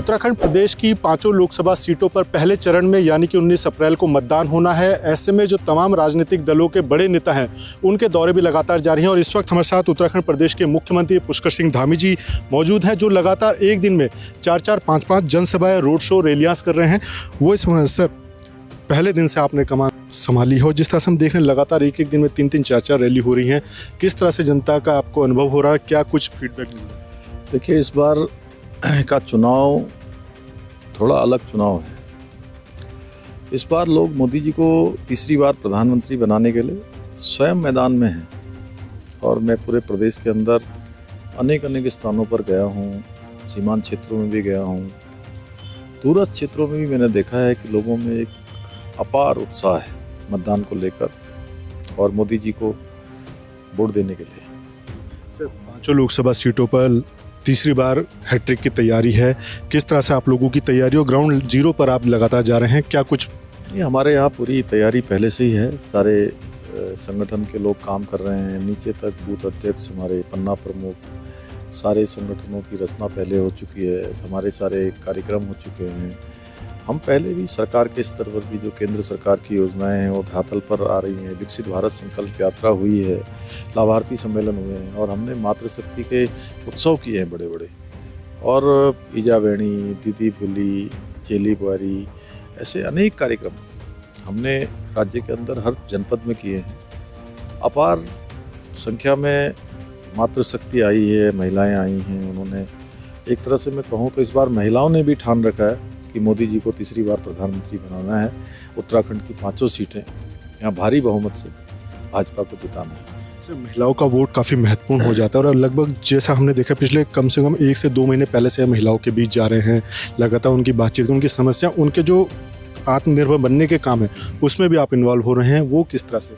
उत्तराखंड प्रदेश की 5 लोकसभा सीटों पर पहले चरण में यानी कि 19 अप्रैल को मतदान होना है। ऐसे में जो तमाम राजनीतिक दलों के बड़े नेता हैं उनके दौरे भी लगातार जारी हैं और इस वक्त हमारे साथ उत्तराखंड प्रदेश के मुख्यमंत्री पुष्कर सिंह धामी जी मौजूद हैं, जो लगातार एक दिन में 4-4, 5-5 जनसभाएं, रोड शो, रैलियाँ कर रहे हैं। वो इस सर पहले दिन से आपने कमान संभाली हो, जिस तरह से हम देख रहे हैं लगातार एक दिन में 3-3, 4-4 रैली हो रही हैं, किस तरह से जनता का आपको अनुभव हो रहा है, क्या कुछ फीडबैक मिल रहा है? देखिए, इस बार का चुनाव थोड़ा अलग चुनाव है। इस बार लोग मोदी जी को तीसरी बार प्रधानमंत्री बनाने के लिए स्वयं मैदान में हैं और मैं पूरे प्रदेश के अंदर अनेक स्थानों पर गया हूँ, सीमांत क्षेत्रों में भी गया हूँ, दूरस्थ क्षेत्रों में भी मैंने देखा है कि लोगों में एक अपार उत्साह है मतदान को लेकर और मोदी जी को वोट देने के लिए। सर, 5 लोकसभा सीटों पर तीसरी बार हैट्रिक की तैयारी है, किस तरह से आप लोगों की तैयारी और ग्राउंड जीरो पर आप लगातार जा रहे हैं, क्या कुछ? ये हमारे यहाँ पूरी तैयारी पहले से ही है। सारे संगठन के लोग काम कर रहे हैं, नीचे तक बूथ अध्यक्ष, हमारे पन्ना प्रमुख, सारे संगठनों की रचना पहले हो चुकी है, हमारे सारे कार्यक्रम हो चुके हैं। हम पहले भी सरकार के स्तर पर भी जो केंद्र सरकार की योजनाएं हैं वो धरातल पर आ रही हैं। विकसित भारत संकल्प यात्रा हुई है, लाभार्थी सम्मेलन हुए हैं और हमने मातृशक्ति के उत्सव किए हैं बड़े बड़े, और ईजा बेणी, दीदी भूली, चेली बुआरी, ऐसे अनेक कार्यक्रम हमने राज्य के अंदर हर जनपद में किए हैं। अपार संख्या में मातृशक्ति आई है, महिलाएं आई हैं। उन्होंने एक तरह से मैं कहूँ तो इस बार महिलाओं ने भी ठान रखा है कि मोदी जी को तीसरी बार प्रधानमंत्री बनाना है। उत्तराखंड की 5 सीटें यहाँ भारी बहुमत से भाजपा को जिताना है। सर, महिलाओं का वोट काफ़ी महत्वपूर्ण हो जाता है और लगभग जैसा हमने देखा पिछले कम से कम 1 से 2 महीने पहले से महिलाओं के बीच जा रहे हैं, लगातार उनकी बातचीत, उनकी समस्या, उनके जो आत्मनिर्भर बनने के काम है उसमें भी आप इन्वॉल्व हो रहे हैं, वो किस तरह से?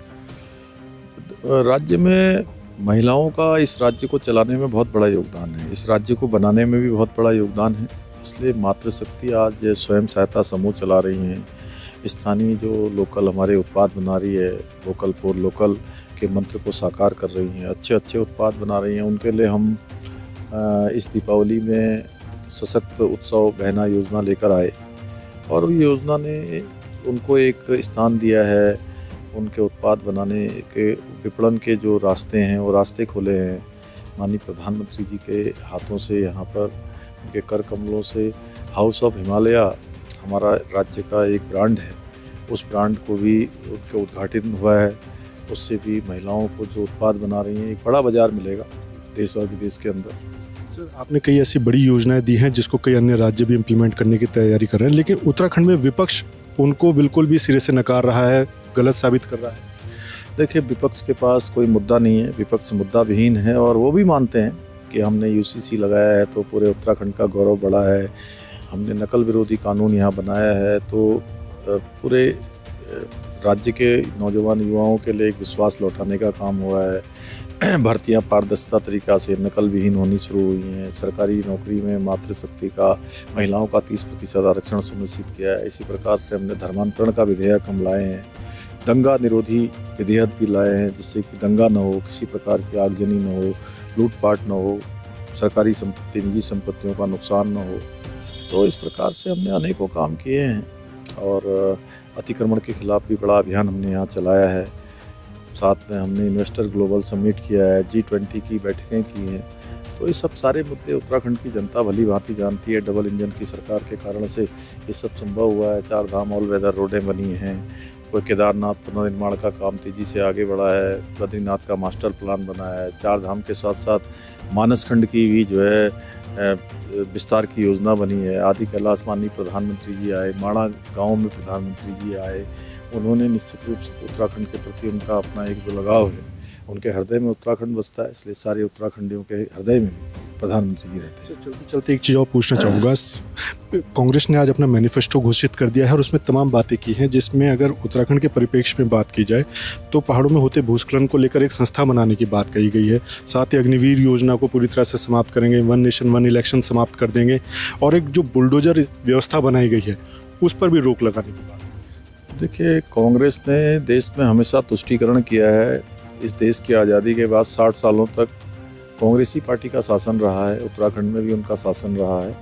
राज्य में महिलाओं का इस राज्य को चलाने में बहुत बड़ा योगदान है, इस राज्य को बनाने में भी बहुत बड़ा योगदान है। इसलिए मातृशक्ति आज स्वयं सहायता समूह चला रही हैं, स्थानीय जो लोकल हमारे उत्पाद बना रही है, वोकल फॉर लोकल के मंत्र को साकार कर रही हैं, अच्छे उत्पाद बना रही हैं। उनके लिए हम इस दीपावली में सशक्त उत्सव बहना योजना लेकर आए और ये योजना ने उनको एक स्थान दिया है। उनके उत्पाद बनाने के विपणन के जो रास्ते हैं वो रास्ते खोले हैं माननीय प्रधानमंत्री जी के हाथों से। यहाँ पर उनके कर कमलों से हाउस ऑफ हिमालय हमारा राज्य का एक ब्रांड है, उस ब्रांड को भी उनके उद्घाटन हुआ है। उससे भी महिलाओं को जो उत्पाद बना रही हैं एक बड़ा बाजार मिलेगा देश और विदेश के अंदर। सर, आपने कई ऐसी बड़ी योजनाएं दी हैं जिसको कई अन्य राज्य भी इम्प्लीमेंट करने की तैयारी कर रहे हैं, लेकिन उत्तराखंड में विपक्ष उनको बिल्कुल भी सिरे से नकार रहा है, गलत साबित कर रहा है। देखिए, विपक्ष के पास कोई मुद्दा नहीं है, विपक्ष मुद्दा विहीन है और वो भी मानते हैं कि हमने यूसीसी लगाया है तो पूरे उत्तराखंड का गौरव बढ़ा है, हमने नकल विरोधी कानून यहाँ बनाया है तो पूरे राज्य के नौजवान युवाओं के लिए एक विश्वास लौटाने का काम हुआ है। भर्तियाँ पारदर्शिता तरीक़ा से नकल विहीन होनी शुरू हुई हैं। सरकारी नौकरी में मातृशक्ति का, महिलाओं का 30% आरक्षण सुनिश्चित किया है। इसी प्रकार से हमने धर्मांतरण का विधेयक हम लाए हैं, दंगा निरोधी विधेयक भी लाए हैं जिससे कि दंगा न हो, किसी प्रकार की आगजनी न हो, लूटपाट न हो, सरकारी संपत्ति, निजी संपत्तियों का नुकसान न हो। तो इस प्रकार से हमने अनेकों काम किए हैं और अतिक्रमण के खिलाफ भी बड़ा अभियान हमने यहाँ चलाया है। साथ में हमने इन्वेस्टर ग्लोबल समिट किया है, G20 की बैठकें की हैं। तो ये सब सारे मुद्दे उत्तराखंड की जनता भली भांति जानती है। डबल इंजन की सरकार के कारण से ये सब संभव हुआ है। 4 धाम ऑल वेदर रोडें बनी हैं, कोई केदारनाथ पुनर्निर्माण का काम तेज़ी से आगे बढ़ा है, बद्रीनाथ का मास्टर प्लान बना है, 4 धाम के साथ साथ मानस खंड की भी जो है विस्तार की योजना बनी है। आदि कैलाश माननीय प्रधानमंत्री जी आए, माणा गांव में प्रधानमंत्री जी आए, उन्होंने निश्चित रूप से उत्तराखंड के प्रति उनका अपना एक जो लगाव है, उनके हृदय में उत्तराखंड बसता है, इसलिए सारे उत्तराखंडियों के हृदय में भी प्रधानमंत्री जी रहते हैं। चलते चलते एक चीज़ और पूछना चाहूँगा, कांग्रेस ने आज अपना मैनिफेस्टो घोषित कर दिया है और उसमें तमाम बातें की हैं, जिसमें अगर उत्तराखंड के परिप्रेक्ष्य में बात की जाए तो पहाड़ों में होते भूस्खलन को लेकर एक संस्था बनाने की बात कही गई है। साथ ही अग्निवीर योजना को पूरी तरह से समाप्त करेंगे, 1 नेशन 1 इलेक्शन समाप्त कर देंगे और एक जो बुलडोजर व्यवस्था बनाई गई है उस पर भी रोक लगाने की बात। देखिए, कांग्रेस ने देश में हमेशा तुष्टीकरण किया है। इस देश की आज़ादी के बाद 60 सालों तक कांग्रेसी पार्टी का शासन रहा है, उत्तराखंड में भी उनका शासन रहा है।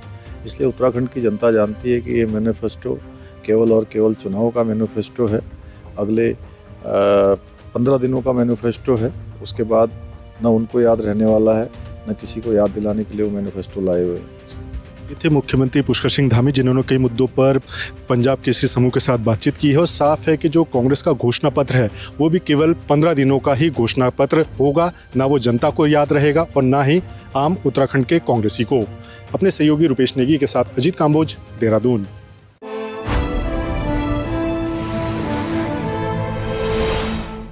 इसलिए उत्तराखंड की जनता जानती है कि ये मैनिफेस्टो केवल और केवल चुनाव का मैनिफेस्टो है। अगले 15 दिनों का मैनिफेस्टो है। उसके बाद न उनको याद रहने वाला है, न किसी को याद दिलाने के लिए वो मैनिफेस्टो लाए हुए हैं। ये थे मुख्यमंत्री पुष्कर सिंह धामी, जिन्होंने कई मुद्दों पर पंजाब केसरी समूह के साथ बातचीत की है। और साफ है कि जो कांग्रेस का घोषणा पत्र है वो भी केवल 15 दिनों का ही घोषणा पत्र होगा। ना वो जनता को याद रहेगा और ना ही आम उत्तराखंड के कांग्रेसी को। अपने सहयोगी रुपेश नेगी के साथ अजीत काम्बोज, देहरादून।